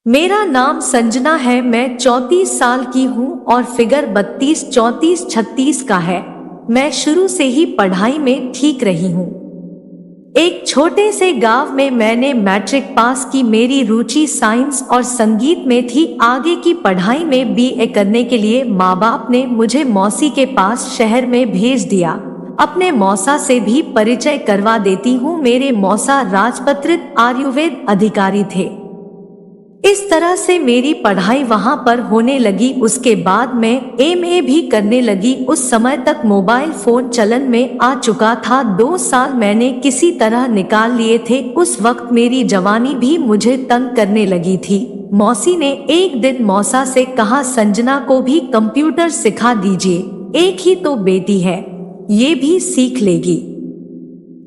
मेरा नाम संजना है। मैं 34 साल की हूँ और फिगर 32, 34, 36 का है। मैं शुरू से ही पढ़ाई में ठीक रही हूँ। एक छोटे से गांव में मैंने मैट्रिक पास की। मेरी रुचि साइंस और संगीत में थी। आगे की पढ़ाई में बीए करने के लिए माँ बाप ने मुझे मौसी के पास शहर में भेज दिया। अपने मौसा से भी परिचय करवा देती हूँ। मेरे मौसा राजपत्रित आयुर्वेद अधिकारी थे। इस तरह से मेरी पढ़ाई वहां पर होने लगी। उसके बाद मैं एमए भी करने लगी। उस समय तक मोबाइल फोन चलन में आ चुका था। 2 साल मैंने किसी तरह निकाल लिए थे। उस वक्त मेरी जवानी भी मुझे तंग करने लगी थी। मौसी ने एक दिन मौसा से कहा, संजना को भी कंप्यूटर सिखा दीजिए, एक ही तो बेटी है, ये भी सीख लेगी।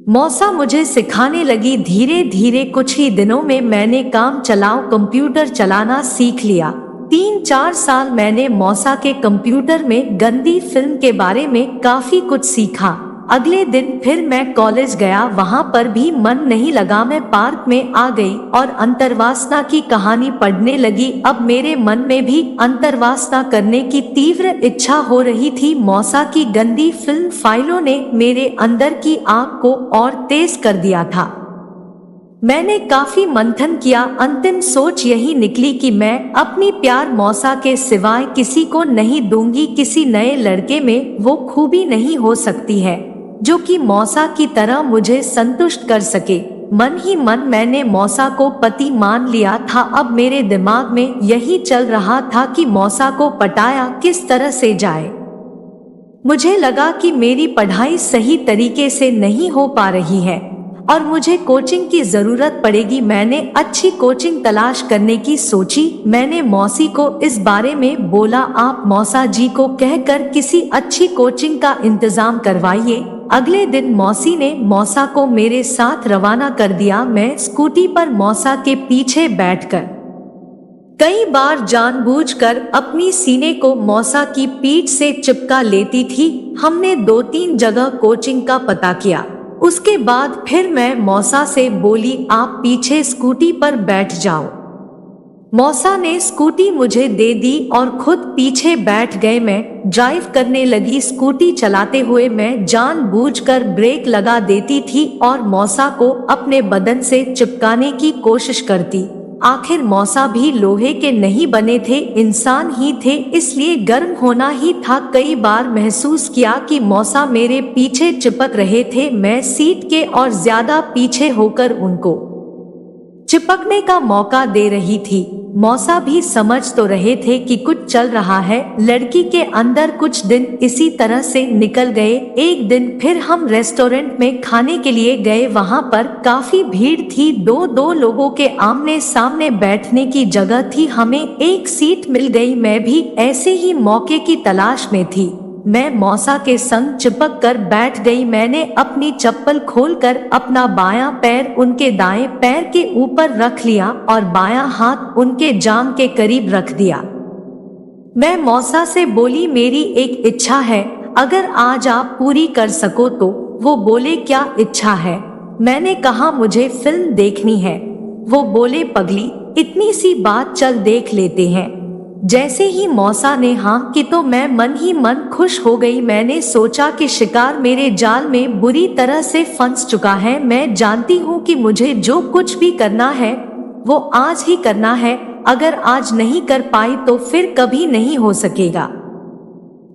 मौसा मुझे सिखाने लगी। धीरे धीरे कुछ ही दिनों में मैंने काम चलाओ कंप्यूटर चलाना सीख लिया। 3-4 साल मैंने मौसा के कंप्यूटर में गंदी फिल्म के बारे में काफी कुछ सीखा। अगले दिन फिर मैं कॉलेज गया। वहां पर भी मन नहीं लगा। मैं पार्क में आ गई और अंतर्वासना की कहानी पढ़ने लगी। अब मेरे मन में भी अंतर्वासना करने की तीव्र इच्छा हो रही थी। मौसा की गंदी फिल्म फाइलों ने मेरे अंदर की आग को और तेज कर दिया था। मैंने काफी मंथन किया। अंतिम सोच यही निकली कि मैं अपनी प्यार मौसा के सिवाय किसी को नहीं दूंगी। किसी नए लड़के में वो खूबी नहीं हो सकती है जो कि मौसा की तरह मुझे संतुष्ट कर सके। मन ही मन मैंने मौसा को पति मान लिया था। अब मेरे दिमाग में यही चल रहा था कि मौसा को पटाया किस तरह से जाए। मुझे लगा कि मेरी पढ़ाई सही तरीके से नहीं हो पा रही है और मुझे कोचिंग की जरूरत पड़ेगी। मैंने अच्छी कोचिंग तलाश करने की सोची। मैंने मौसी को इस बारे में बोला, आप मौसा जी को कहकर किसी अच्छी कोचिंग का इंतजाम करवाइए। अगले दिन मौसी ने मौसा को मेरे साथ रवाना कर दिया। मैं स्कूटी पर मौसा के पीछे बैठकर कई बार जानबूझकर अपनी सीने को मौसा की पीठ से चिपका लेती थी। हमने 2-3 जगह कोचिंग का पता किया। उसके बाद फिर मैं मौसा से बोली, आप पीछे स्कूटी पर बैठ जाओ। मौसा ने स्कूटी मुझे दे दी और खुद पीछे बैठ गए। मैं ड्राइव करने लगी। स्कूटी चलाते हुए मैं जानबूझकर ब्रेक लगा देती थी और मौसा को अपने बदन से चिपकाने की कोशिश करती। आखिर मौसा भी लोहे के नहीं बने थे, इंसान ही थे, इसलिए गर्म होना ही था। कई बार महसूस किया कि मौसा मेरे पीछे चिपक रहे थे। मैं सीट के और ज्यादा पीछे होकर उनको चिपकने का मौका दे रही थी। मौसा भी समझ तो रहे थे कि कुछ चल रहा है। लड़की के अंदर कुछ दिन इसी तरह से निकल गए। एक दिन फिर हम रेस्टोरेंट में खाने के लिए गए। वहां पर काफी भीड़ थी। 2-2 लोगों के आमने सामने बैठने की जगह थी। हमें एक सीट मिल गई। मैं भी ऐसे ही मौके की तलाश में थी। मैं मौसा के संग चिपक कर बैठ गई। मैंने अपनी चप्पल खोलकर अपना बायां पैर उनके दाएं पैर के ऊपर रख लिया और बायां हाथ उनके जांघ के करीब रख दिया। मैं मौसा से बोली, मेरी एक इच्छा है, अगर आज आप पूरी कर सको तो। वो बोले, क्या इच्छा है? मैंने कहा, मुझे फिल्म देखनी है। वो बोले, पगली, इतनी सी बात, चल देख लेते हैं। जैसे ही मौसा ने हाँ की तो मैं मन ही मन खुश हो गई। मैंने सोचा कि शिकार मेरे जाल में बुरी तरह से फंस चुका है। मैं जानती हूँ कि मुझे जो कुछ भी करना है वो आज ही करना है। अगर आज नहीं कर पाई तो फिर कभी नहीं हो सकेगा।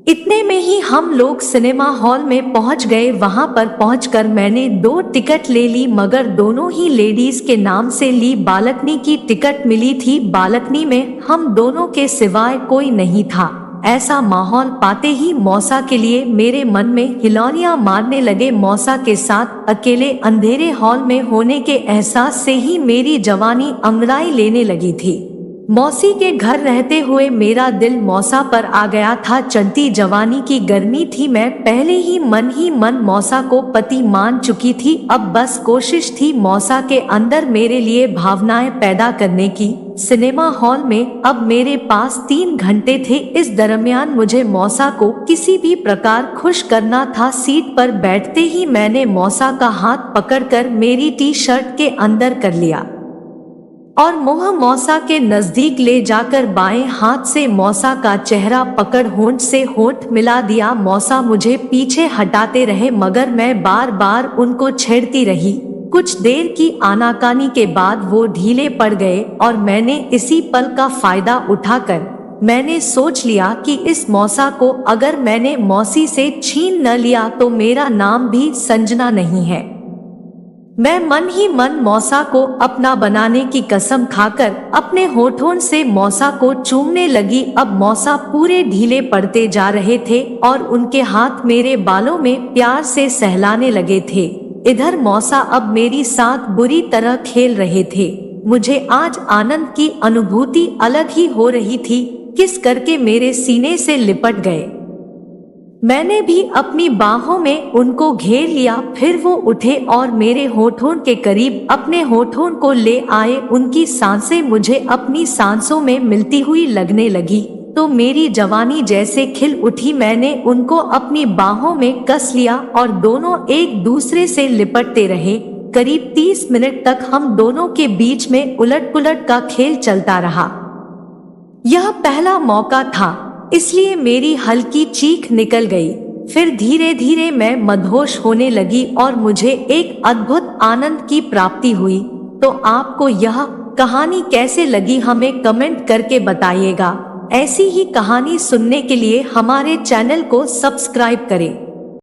इतने में ही हम लोग सिनेमा हॉल में पहुंच गए। वहां पर पहुंचकर मैंने 2 टिकट ले ली, मगर दोनों ही लेडीज के नाम से ली। बालकनी की टिकट मिली थी। बालकनी में हम दोनों के सिवाय कोई नहीं था। ऐसा माहौल पाते ही मौसा के लिए मेरे मन में हिलौनियां मारने लगे। मौसा के साथ अकेले अंधेरे हॉल में होने के एहसास से ही मेरी जवानी अंगड़ाई लेने लगी थी। मौसी के घर रहते हुए मेरा दिल मौसा पर आ गया था। चढ़ती जवानी की गर्मी थी। मैं पहले ही मन मौसा को पति मान चुकी थी। अब बस कोशिश थी मौसा के अंदर मेरे लिए भावनाएं पैदा करने की। सिनेमा हॉल में अब मेरे पास 3 घंटे थे। इस दरमियान मुझे मौसा को किसी भी प्रकार खुश करना था। सीट पर बैठते ही मैंने मौसा का हाथ पकड़कर मेरी टी शर्ट के अंदर कर लिया। और मोह मौसा के नजदीक ले जाकर बाएं हाथ से मौसा का चेहरा पकड़ होंठ से होंठ मिला दिया। मौसा मुझे पीछे हटाते रहे मगर मैं बार बार उनको छेड़ती रही। कुछ देर की आनाकानी के बाद वो ढीले पड़ गए और मैंने इसी पल का फायदा उठाकर मैंने सोच लिया कि इस मौसा को अगर मैंने मौसी से छीन न लिया तो मेरा नाम भी संजना नहीं है। मैं मन ही मन मौसा को अपना बनाने की कसम खाकर अपने होठों से मौसा को चूमने लगी। अब मौसा पूरे ढीले पड़ते जा रहे थे और उनके हाथ मेरे बालों में प्यार से सहलाने लगे थे। इधर मौसा अब मेरी साथ बुरी तरह खेल रहे थे। मुझे आज आनंद की अनुभूति अलग ही हो रही थी। किस करके मेरे सीने से लिपट गए। मैंने भी अपनी बाहों में उनको घेर लिया। फिर वो उठे और मेरे होठों के करीब अपने होठों को ले आए। उनकी सांसें मुझे अपनी सांसों में मिलती हुई लगने लगी तो मेरी जवानी जैसे खिल उठी। मैंने उनको अपनी बाहों में कस लिया और दोनों एक दूसरे से लिपटते रहे। करीब 30 मिनट तक हम दोनों के बीच में उलट पुलट का खेल चलता रहा। यह पहला मौका था इसलिए मेरी हल्की चीख निकल गई। फिर धीरे धीरे मैं मदहोश होने लगी और मुझे एक अद्भुत आनंद की प्राप्ति हुई। तो आपको यह कहानी कैसे लगी हमें कमेंट करके बताइएगा। ऐसी ही कहानी सुनने के लिए हमारे चैनल को सब्सक्राइब करें।